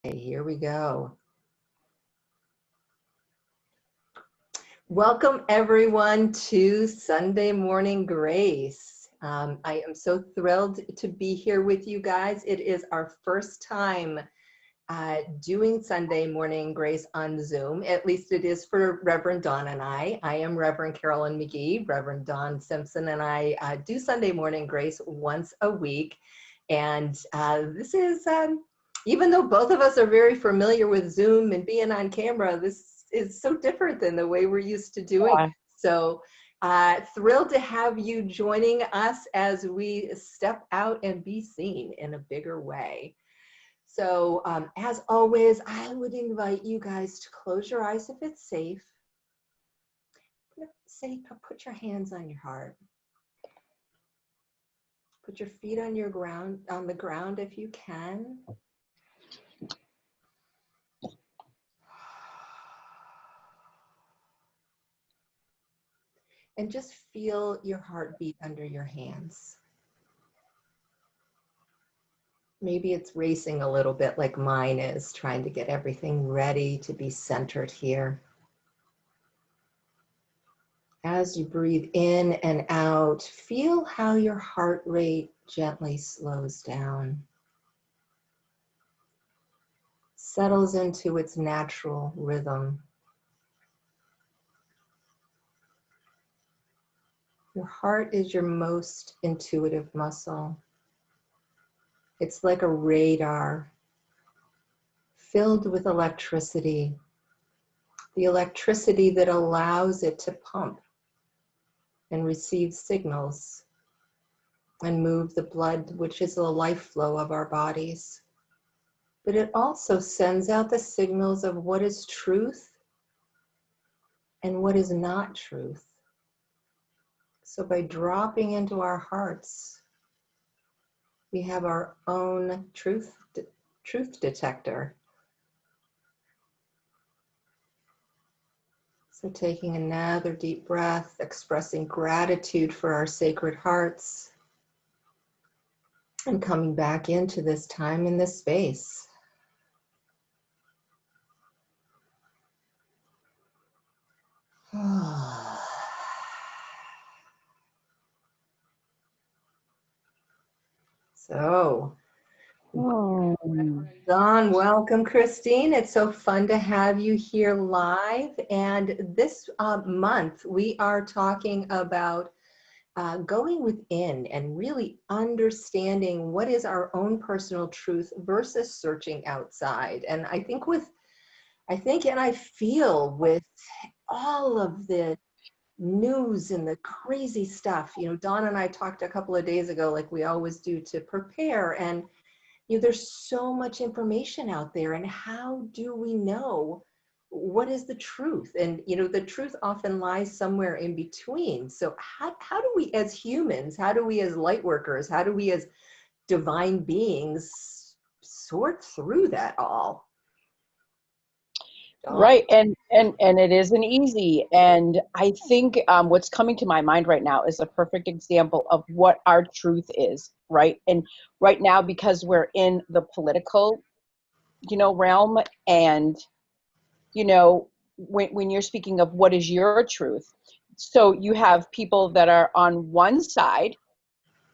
Okay, here we go. Welcome everyone to Sunday Morning Grace. I am so thrilled to be here with you guys. It is our first time doing Sunday Morning Grace on Zoom. At least it is for Reverend Dawn and I. I am Reverend Carolyn McGee. Reverend Dawn Simpson and I do Sunday Morning Grace once a week. And this is, even though both of us are very familiar with Zoom and being on camera, this is so different than the way we're used to doing it. So thrilled to have you joining us as we step out and be seen in a bigger way. So as always, I would invite you guys to close your eyes if it's safe. Put your hands on your heart. Put your feet on the ground if you can. And just feel your heartbeat under your hands. Maybe it's racing a little bit like mine is, trying to get everything ready to be centered here. As you breathe in and out, feel how your heart rate gently slows down. Settles into its natural rhythm. Your heart is your most intuitive muscle. It's like a radar filled with electricity, the electricity that allows it to pump and receive signals and move the blood, which is the life flow of our bodies. But it also sends out the signals of what is truth and what is not truth. So by dropping into our hearts, we have our own truth detector. So taking another deep breath, expressing gratitude for our sacred hearts, and coming back into this time in this space. So, Dawn, welcome, Christine. It's so fun to have you here live. And this month, we are talking about going within and really understanding what is our own personal truth versus searching outside. And I feel with all of the news and the crazy stuff, Dawn and I talked a couple of days ago, like we always do, to prepare. And there's so much information out there, and how do we know what is the truth? And the truth often lies somewhere in between. So how do we as humans, how do we as light workers, how do we as divine beings sort through that all? Right, and it isn't easy. And I think what's coming to my mind right now is a perfect example of what our truth is, right? And right now, because we're in the political, realm, and when you're speaking of what is your truth, so you have people that are on one side,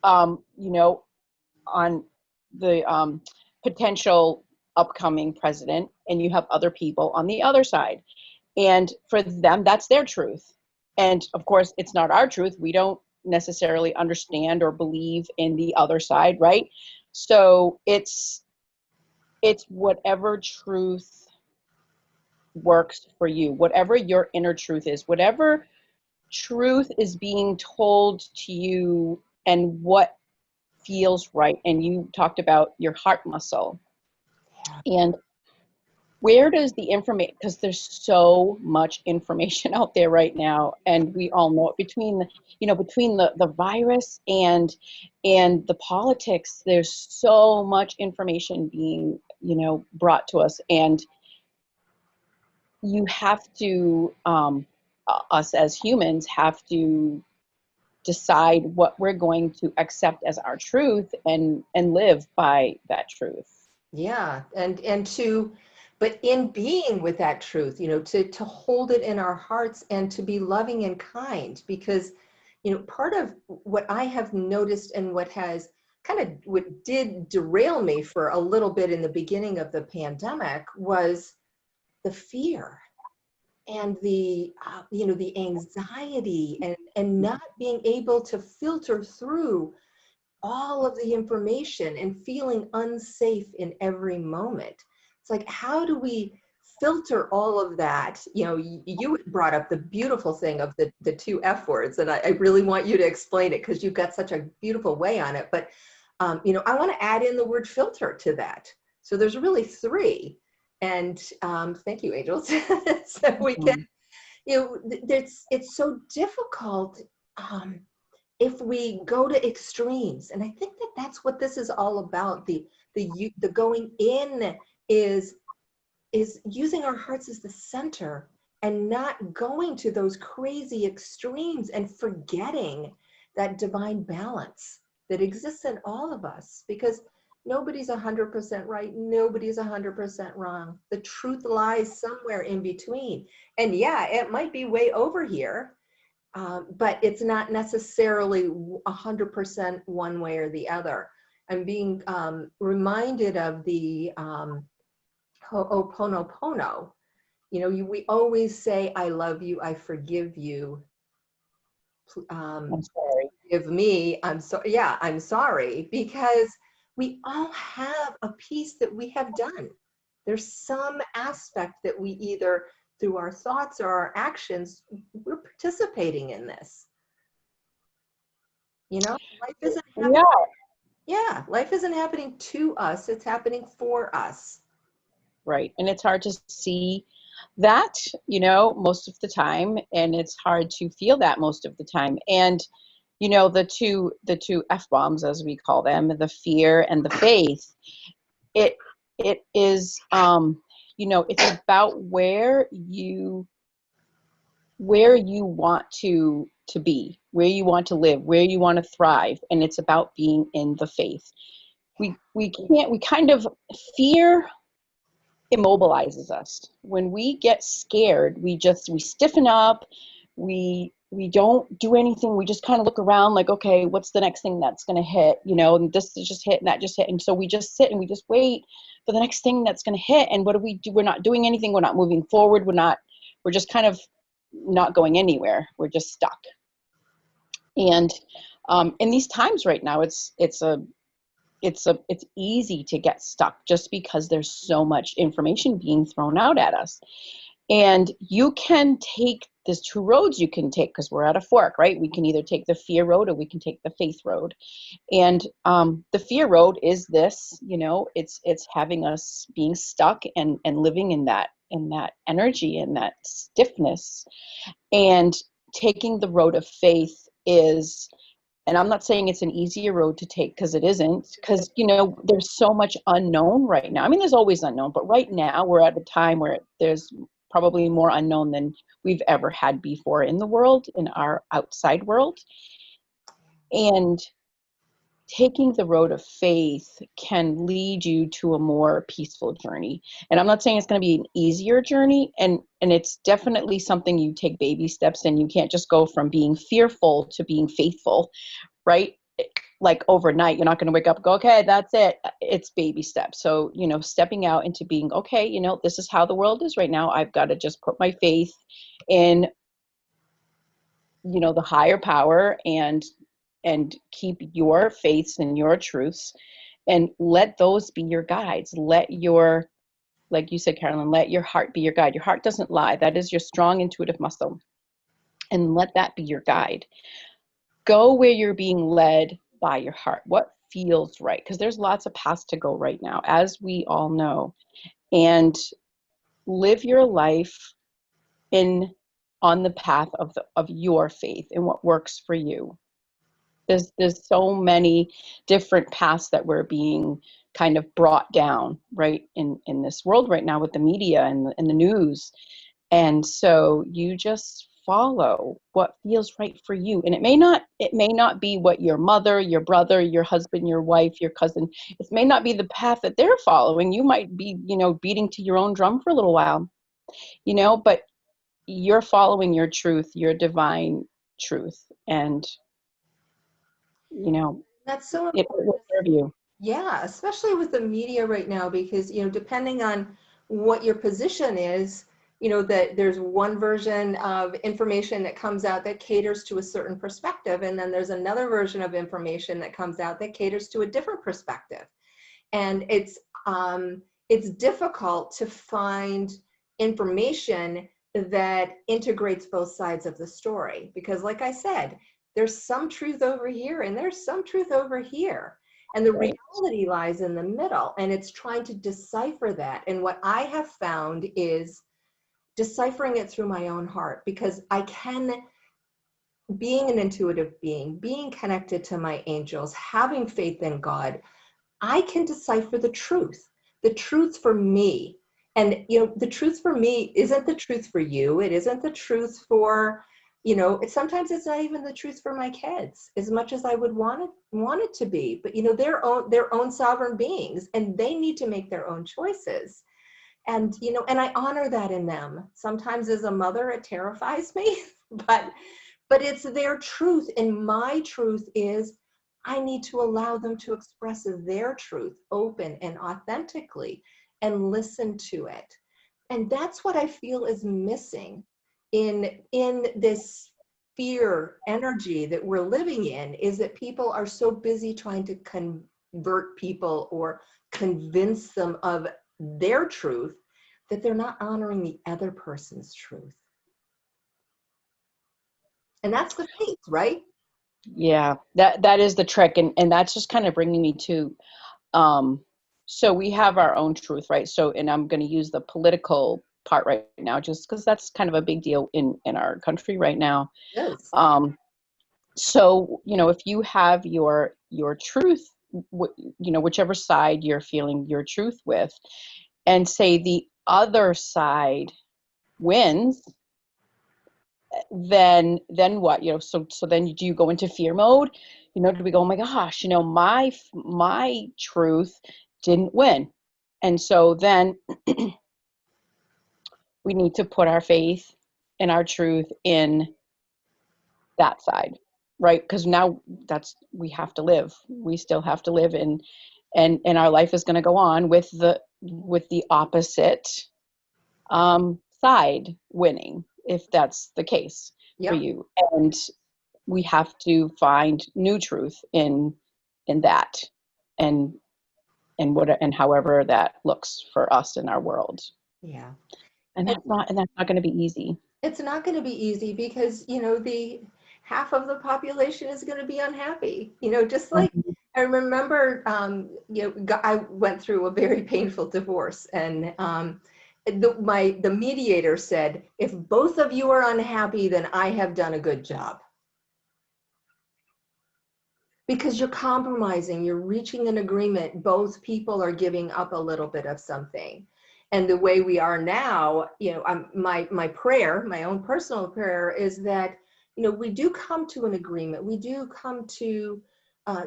on the potential upcoming president, and you have other people on the other side. And for them, that's their truth. And of course, it's not our truth. We don't necessarily understand or believe in the other side, right? So it's whatever truth works for you, whatever your inner truth is, whatever truth is being told to you, and what feels right. And you talked about your heart muscle. And where does the information, because there's so much information out there right now, and we all know it, between the virus and the politics, there's so much information being brought to us. And you have to us as humans have to decide what we're going to accept as our truth, and live by that truth. Yeah. But in being with that truth, to hold it in our hearts and to be loving and kind, because, part of what I have noticed and what has what did derail me for a little bit in the beginning of the pandemic was the fear and the anxiety and not being able to filter through all of the information and feeling unsafe in every moment. It's like, how do we filter all of that? You brought up the beautiful thing of the two F words, and I really want you to explain it because you've got such a beautiful way on it. But, I want to add in the word filter to that. So there's really three. And thank you, Angels. So we can, it's so difficult. If we go to extremes, and I think that that's what this is all about. The going in is using our hearts as the center and not going to those crazy extremes and forgetting that divine balance that exists in all of us, because nobody's 100% right, nobody's 100% wrong. The truth lies somewhere in between. And yeah, it might be way over here, but it's not necessarily 100% one way or the other. I'm being reminded of the Ho'oponopono. We always say, I love you, I forgive you. I'm sorry. Forgive me, I'm sorry. Yeah, I'm sorry, because we all have a piece that we have done. There's some aspect that we either through our thoughts or our actions, we're participating in this. Life isn't happening. Yeah, life isn't happening to us, it's happening for us. Right. And it's hard to see that, most of the time, and it's hard to feel that most of the time. And the two F bombs, as we call them, the fear and the faith, it is it's about where you want to be, where you want to live, where you want to thrive, and it's about being in the faith. We kind of fear immobilizes us. When we get scared, we stiffen up. We don't do anything. We just kind of look around like, okay, what's the next thing that's going to hit? And this just hit and that just hit. And so we just sit and we just wait for the next thing that's going to hit. And what do we do? We're not doing anything. We're not moving forward. We're just kind of not going anywhere. We're just stuck. And in these times right now, it's easy to get stuck just because there's so much information being thrown out at us. And there's two roads you can take, because we're at a fork, right? We can either take the fear road or we can take the faith road. And the fear road is this, it's having us being stuck and living in that energy and that stiffness. And taking the road of faith is, and I'm not saying it's an easier road to take, because it isn't, because, there's so much unknown right now. I mean, there's always unknown, but right now we're at a time where there's probably more unknown than we've ever had before in the world, in our outside world. And taking the road of faith can lead you to a more peaceful journey. And I'm not saying it's going to be an easier journey, and it's definitely something you take baby steps in. You can't just go from being fearful to being faithful, right? Like overnight. You're not going to wake up and go, okay, that's it. It's baby steps. So, stepping out into being, okay, this is how the world is right now. I've got to just put my faith in, the higher power, and keep your faiths and your truths, and let those be your guides. Like you said, Carolyn, let your heart be your guide. Your heart doesn't lie. That is your strong intuitive muscle. And let that be your guide. Go where you're being led by your heart. What feels right? Because there's lots of paths to go right now, as we all know. And live your life on the path of your faith and what works for you. There's so many different paths that we're being kind of brought down, right, in this world right now with the media and the news. And so you just follow what feels right for you. And it may not be what your mother, your brother, your husband, your wife, your cousin, it may not be the path that they're following. You might be, beating to your own drum for a little while, but you're following your truth, your divine truth. And, That's so it important. will serve you. Yeah, especially with the media right now, because, depending on what your position is, that there's one version of information that comes out that caters to a certain perspective, and then there's another version of information that comes out that caters to a different perspective. And it's difficult to find information that integrates both sides of the story, because like I said, there's some truth over here and there's some truth over here. And the Right. reality lies in the middle, and it's trying to decipher that. And what I have found is deciphering it through my own heart, because I can, being an intuitive being, being connected to my angels, having faith in God, I can decipher the truth for me. And, the truth for me isn't the truth for you. It isn't the truth for, sometimes it's not even the truth for my kids, as much as I would want it to be. But, their own sovereign beings, and they need to make their own choices. And, and I honor that in them. Sometimes as a mother, it terrifies me, but it's their truth. And my truth is, I need to allow them to express their truth open and authentically, and listen to it. And that's what I feel is missing in this fear energy that we're living in, is that people are so busy trying to convert people or convince them of their truth, that they're not honoring the other person's truth. And that's the faith, right? Yeah, that is the trick. And that's just kind of bringing me to, so we have our own truth, right? So, and I'm going to use the political part right now, just because that's kind of a big deal in our country right now. Yes. So, if you have your truth, whichever side you're feeling your truth with, and say the other side wins, then what? So then do you go into fear mode? Do we go, oh my gosh, my truth didn't win. And so then we need to put our faith and our truth in that side, right? Because now we have to live. We still have to live, and our life is going to go on with the opposite side winning, if that's the case for Yep. you. And we have to find new truth in that, and however that looks for us in our world. Yeah. And that's not going to be easy. It's not going to be easy, because, the half of the population is going to be unhappy. Just like Mhm. I remember, I went through a very painful divorce, and the mediator said, if both of you are unhappy, then I have done a good job. Because you're compromising, you're reaching an agreement, both people are giving up a little bit of something. And the way we are now, my prayer, my own personal prayer, is that, we do come to an agreement. We do come to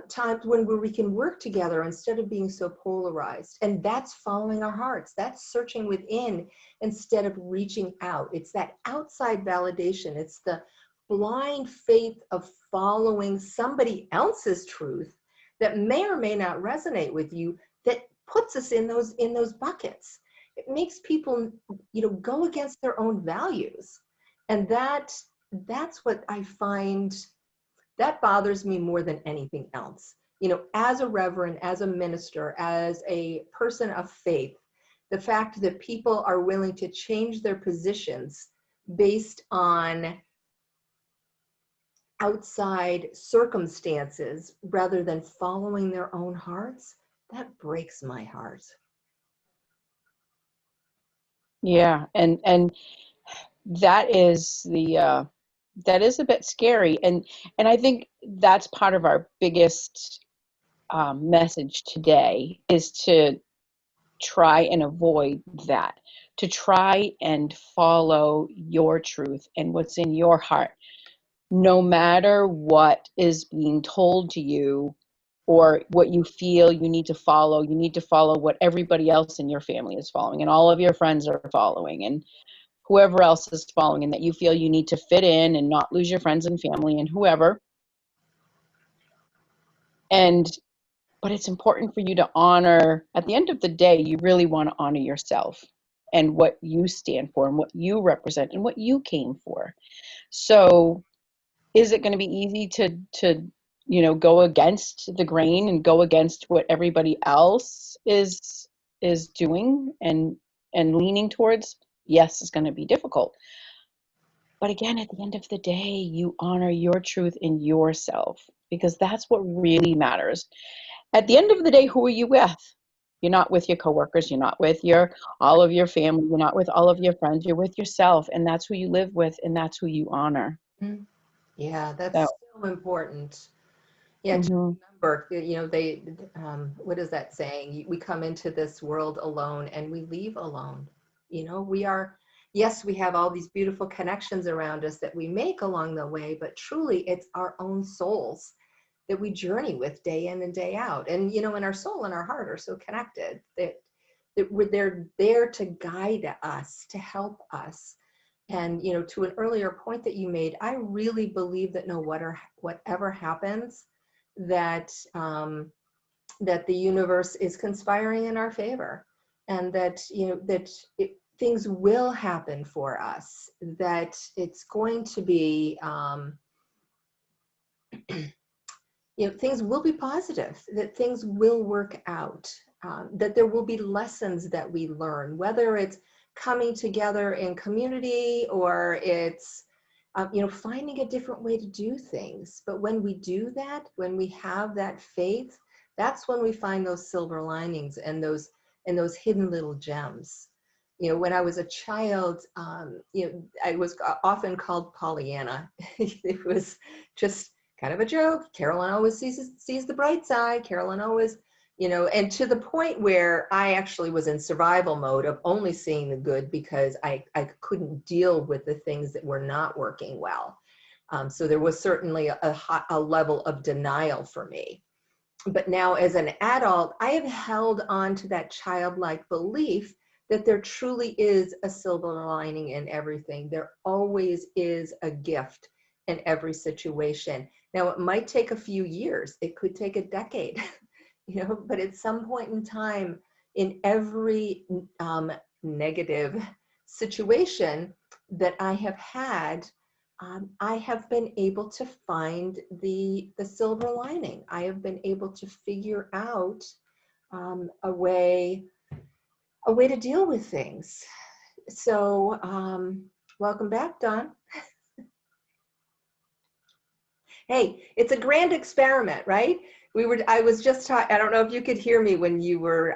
times when we can work together instead of being so polarized. And that's following our hearts. That's searching within instead of reaching out. It's that outside validation. It's the blind faith of following somebody else's truth that may or may not resonate with you, that puts us in those buckets. It makes people, go against their own values. And that's what I find that bothers me more than anything else. As a reverend, as a minister, as a person of faith, the fact that people are willing to change their positions based on outside circumstances rather than following their own hearts, that breaks my heart. Yeah, and that is that is a bit scary, and I think that's part of our biggest message today, is to try and avoid that, to try and follow your truth and what's in your heart, no matter what is being told to you or what you feel you need to follow. You need to follow what everybody else in your family is following and all of your friends are following and whoever else is following, and that you feel you need to fit in and not lose your friends and family and whoever. But it's important for you to honor, at the end of the day, you really want to honor yourself and what you stand for and what you represent and what you came for. So is it going to be easy to go against the grain and go against what everybody else is doing and leaning towards? Yes, it's going to be difficult. But again, at the end of the day, you honor your truth in yourself, because that's what really matters. At the end of the day, who are you with? You're not with your coworkers, you're not with all of your family, you're not with all of your friends, you're with yourself, and that's who you live with, and that's who you honor. Mm. Yeah, So, that's so important. Yeah, to mhm. remember, what is that saying? We come into this world alone and we leave alone. We are, yes, we have all these beautiful connections around us that we make along the way, but truly it's our own souls that we journey with day in and day out. And our soul and our heart are so connected that they're there to guide us, to help us. And to an earlier point that you made, I really believe that whatever happens, that that the universe is conspiring in our favor, and that things will happen for us. That it's going to be things will be positive. That things will work out. That there will be lessons that we learn, whether it's coming together in community or it's finding a different way to do things. But when we do that, when we have that faith, that's when we find those silver linings and those hidden little gems. When I was a child, I was often called Pollyanna. It was just kind of a joke. Carolyn always sees the bright side. Carolyn always, and to the point where I actually was in survival mode of only seeing the good, because I couldn't deal with the things that were not working well. So there was certainly a level of denial for me. But now as an adult, I have held on to that childlike belief that there truly is a silver lining in everything. There always is a gift in every situation. Now, it might take a few years. It could take a decade, but at some point in time, in every negative situation that I have had, I have been able to find the silver lining. I have been able to figure out a way to deal with things. So, welcome back, Don. Hey, it's a grand experiment, right? I was just talking, I don't know if you could hear me when you were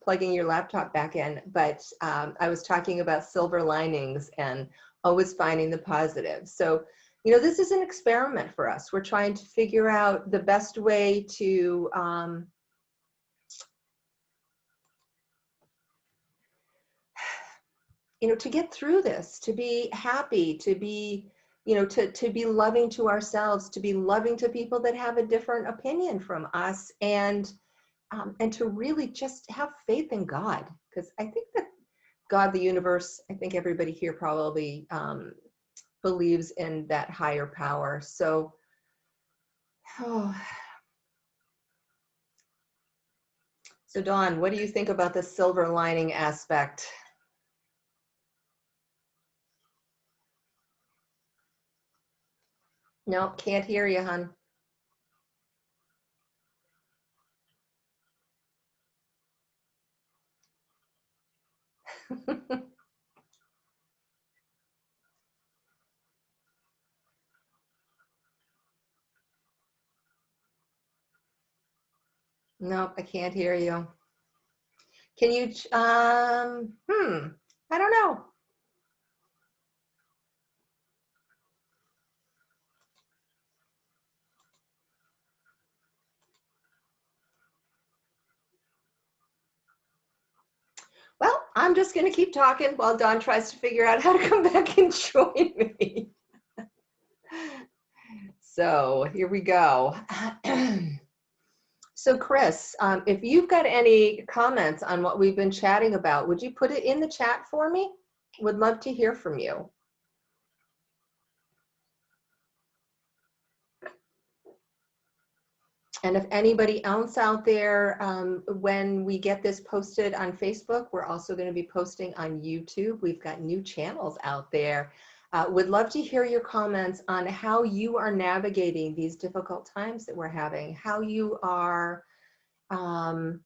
plugging your laptop back in, but I was talking about silver linings and always finding the positive. So, this is an experiment for us. We're trying to figure out the best way to to get through this, to be happy, to be, to be loving to ourselves, to be loving to people that have a different opinion from us, and to really just have faith in God. Because I think that God, the universe, I think everybody here probably believes in that higher power. So, oh. So Dawn, what do you think about the silver lining aspect? No, can't hear you, hon. No, I can't hear you. Can you, I don't know. I'm just going to keep talking while Dawn tries to figure out how to come back and join me. So here we go. So Chris, if you've got any comments on what we've been chatting about, would you put it in the chat for me? Would love to hear from you. And if anybody else out there, when we get this posted on Facebook, we're also going to be posting on YouTube. We've got new channels out there. Would love to hear your comments on how you are navigating these difficult times that we're having, how you are dealing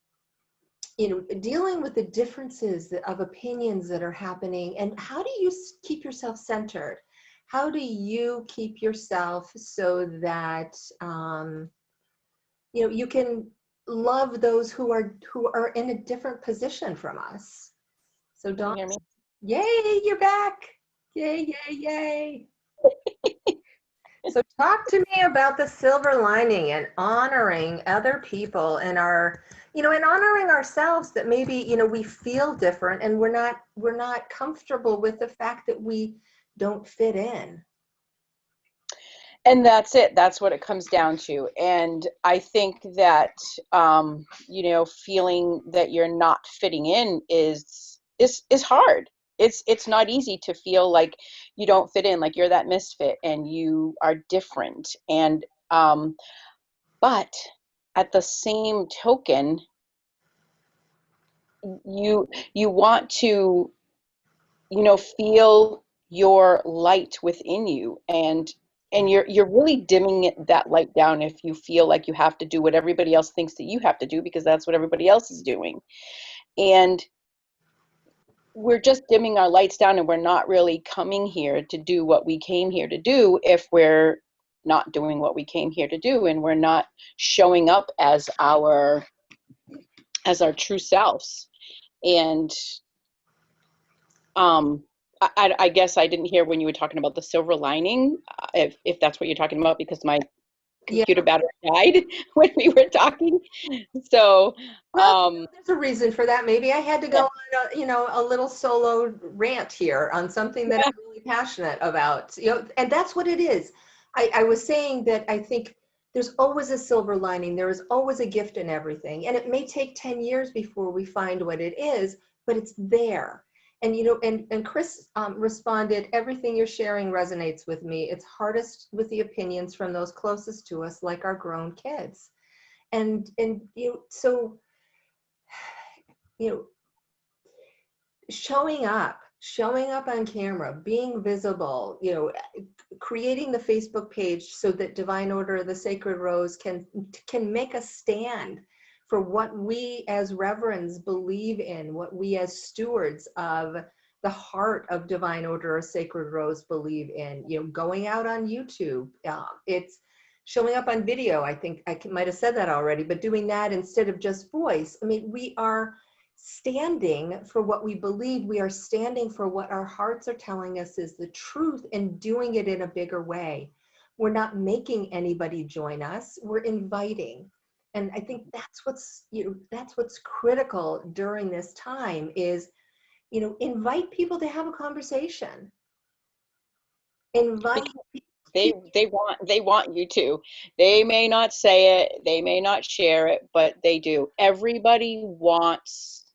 with the differences of opinions that are happening, and how do you keep yourself centered? How do you keep yourself so that you can love those who are in a different position from us? So Dawn, yay, you're back. Yay, yay, yay. So talk to me about the silver lining and honoring other people and and honoring ourselves, that maybe, we feel different and we're not comfortable with the fact that we don't fit in. And that's it. That's what it comes down to. And I think that, feeling that you're not fitting in is hard. It's not easy to feel like you don't fit in, like you're that misfit and you are different. And, but at the same token, you want to, feel your light within you, and you're really dimming that light down if you feel like you have to do what everybody else thinks that you have to do, because that's what everybody else is doing. And we're just dimming our lights down, and we're not really coming here to do what we came here to do if we're not doing what we came here to do, and we're not showing up as our true selves. And I guess I didn't hear when you were talking about the silver lining, if that's what you're talking about, because my computer battery died when we were talking. So, there's a reason for that. Maybe I had to go on a little solo rant here on something that I'm really passionate about. And that's what it is. I was saying that I think there's always a silver lining. There is always a gift in everything, and it may take 10 years before we find what it is, but it's there. And and Chris responded, everything you're sharing resonates with me. It's hardest with the opinions from those closest to us, like our grown kids. And so showing up on camera, being visible, creating the Facebook page so that Divine Order of the Sacred Rose can make a stand for what we as reverends believe in, what we as stewards of the heart of Divine Order of Sacred Rose believe in. Going out on YouTube, it's showing up on video. I think I might have said that already, but doing that instead of just voice. I mean, we are standing for what we believe. We are standing for what our hearts are telling us is the truth, and doing it in a bigger way. We're not making anybody join us. We're inviting. And I think that's what's critical during this time is, invite people to have a conversation. Invite. They want you to. They may not say it, they may not share it, but they do. Everybody wants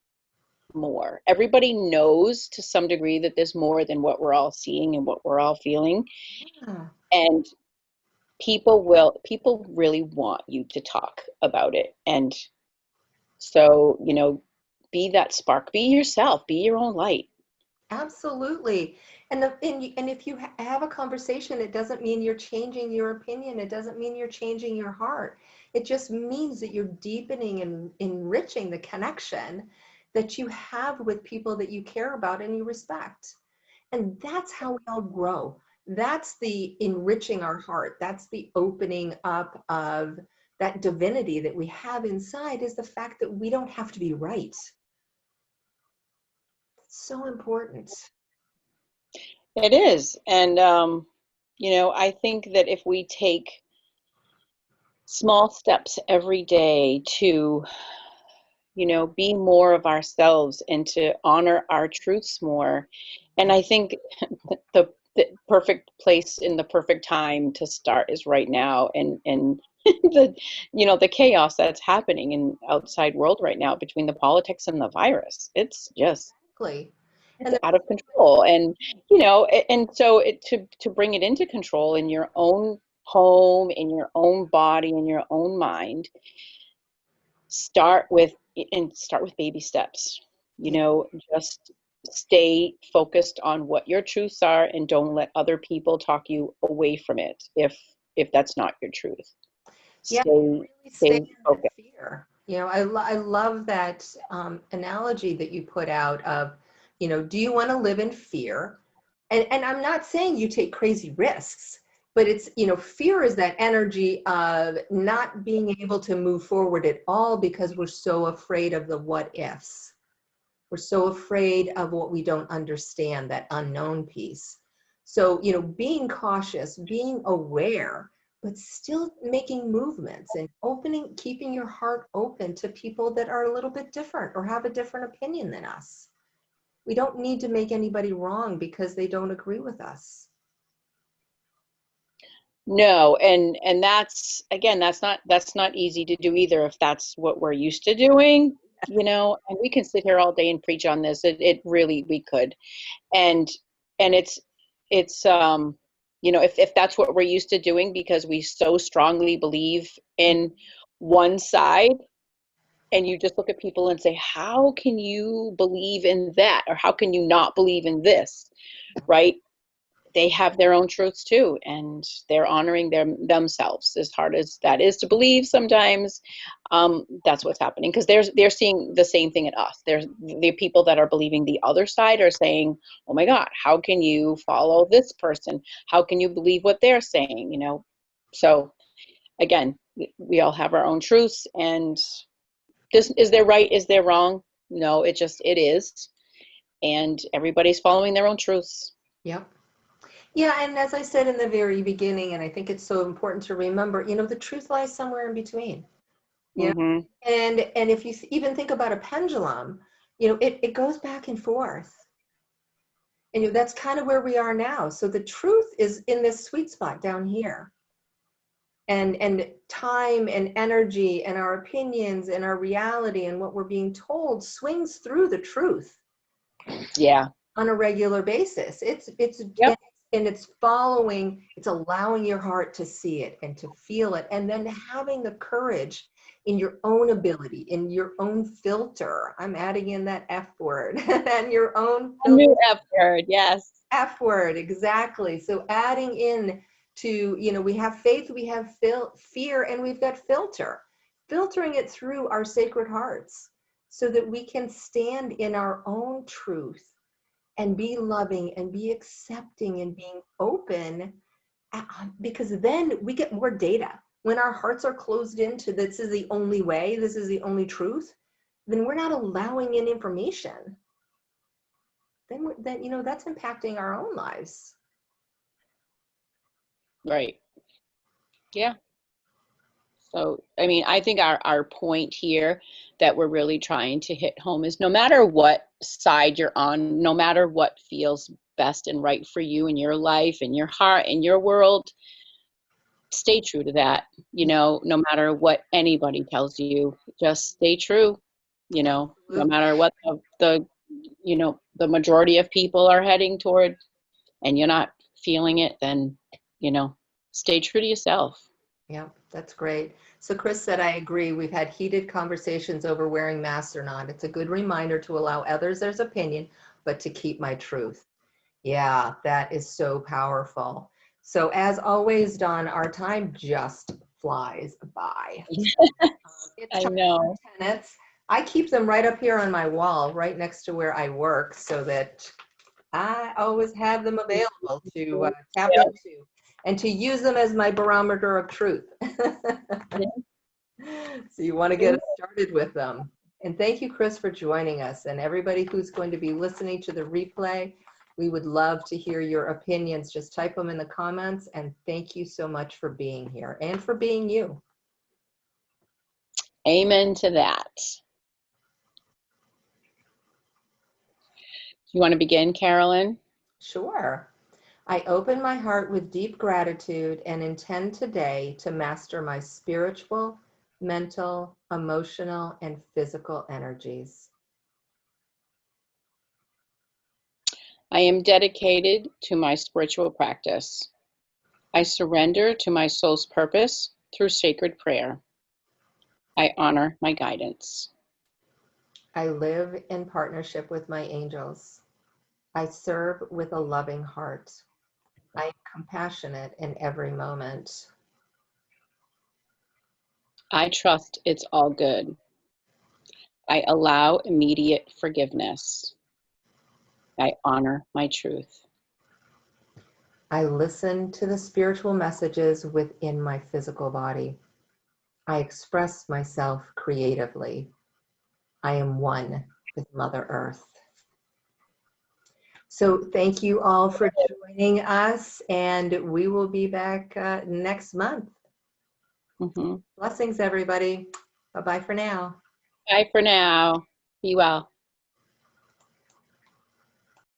more. Everybody knows to some degree that there's more than what we're all seeing and what we're all feeling. Yeah. And people really want you to talk about it. And so, be that spark, be yourself, be your own light. Absolutely. And if you have a conversation, it doesn't mean you're changing your opinion. It doesn't mean you're changing your heart. It just means that you're deepening and enriching the connection that you have with people that you care about and you respect. And that's how we all grow. That's the enriching our heart. That's the opening up of that divinity that we have inside, is the fact that we don't have to be right. So important. It is. And, I think that if we take small steps every day to, be more of ourselves and to honor our truths more. And I think the perfect place in the perfect time to start is right now. And the chaos that's happening in outside world right now between the politics and the virus, it's just, Exactly. it's And out of control. And so to bring it into control in your own home, in your own body, in your own mind, start with baby steps. yeah, Just stay focused on what your truths are and don't let other people talk you away from it if that's not your truth. yeah, Stay really stay stay in that focused. fear. I love that analogy that you put out of, do you want to live in fear? And I'm not saying you take crazy risks, but it's, fear is that energy of not being able to move forward at all because we're so afraid of the what ifs. We're so afraid of what we don't understand, that unknown piece. So, being cautious, being aware, but still making movements and keeping your heart open to people that are a little bit different or have a different opinion than us. We don't need to make anybody wrong because they don't agree with us. No, and that's, again, that's not easy to do either if that's what we're used to doing, and we can sit here all day and preach on this. It really, we could. And it's if that's what we're used to doing because we so strongly believe in one side, and you just look at people and say, how can you believe in that, or how can you not believe in this, right? They have their own truths too, and they're honoring themselves, as hard as that is to believe sometimes. That's what's happening, because they're seeing the same thing in us. There's the people that are believing the other side are saying, oh my god, how can you follow this person, how can you believe what they're saying, so again, we all have our own truths, and is there right, is there wrong? No, it is, and everybody's following their own truths. Yep. Yeah, and as I said in the very beginning, and I think it's so important to remember, the truth lies somewhere in between. Yeah. Hmm. And if you even think about a pendulum, it goes back and forth. And that's kind of where we are now. So the truth is in this sweet spot down here. And time and energy and our opinions and our reality and what we're being told swings through the truth Yeah. on a regular basis. Yep. And it's following, it's allowing your heart to see it and to feel it, and then having the courage in your own ability, in your own filter. I'm adding in that F word and your own A new F word, yes. F word, exactly. So adding in to, we have faith, we have fear, and we've got filtering it through our sacred hearts so that we can stand in our own truth and be loving and be accepting and being open, because then we get more data. When our hearts are closed into this is the only way, this is the only truth, then we're not allowing in information. Then that's impacting our own lives. Right. Yeah. So, I mean, I think our point here that we're really trying to hit home is no matter what side you're on, no matter what feels best and right for you in your life, in your heart, in your world, stay true to that. No matter what anybody tells you, just stay true, no Absolutely. matter what the majority of people are heading toward, and you're not feeling it, then, stay true to yourself. Yeah, that's great. So Chris said, I agree. We've had heated conversations over wearing masks or not. It's a good reminder to allow others their opinion, but to keep my truth. Yeah, that is so powerful. So as always, Dawn, our time just flies by. It's I time know. for tenets. I keep them right up here on my wall, right next to where I work, so that I always have them available to tap Yeah. into and to use them as my barometer of truth. So you want to get us started with them. And thank you, Chris, for joining us. And everybody who's going to be listening to the replay, we would love to hear your opinions. Just type them in the comments. And thank you so much for being here and for being you. Amen to that. you want to begin, Carolyn? Sure. I open my heart with deep gratitude and intend today to master my spiritual, mental, emotional, and physical energies. I am dedicated to my spiritual practice. I surrender to my soul's purpose through sacred prayer. I honor my guidance. I live in partnership with my angels. I serve with a loving heart. I am compassionate in every moment. I trust it's all good. I allow immediate forgiveness. I honor my truth. I listen to the spiritual messages within my physical body. I express myself creatively. I am one with Mother Earth. So thank you all for joining us, and we will be back next month. Mm-hmm. Blessings, everybody. Bye-bye for now. Bye for now. Be well.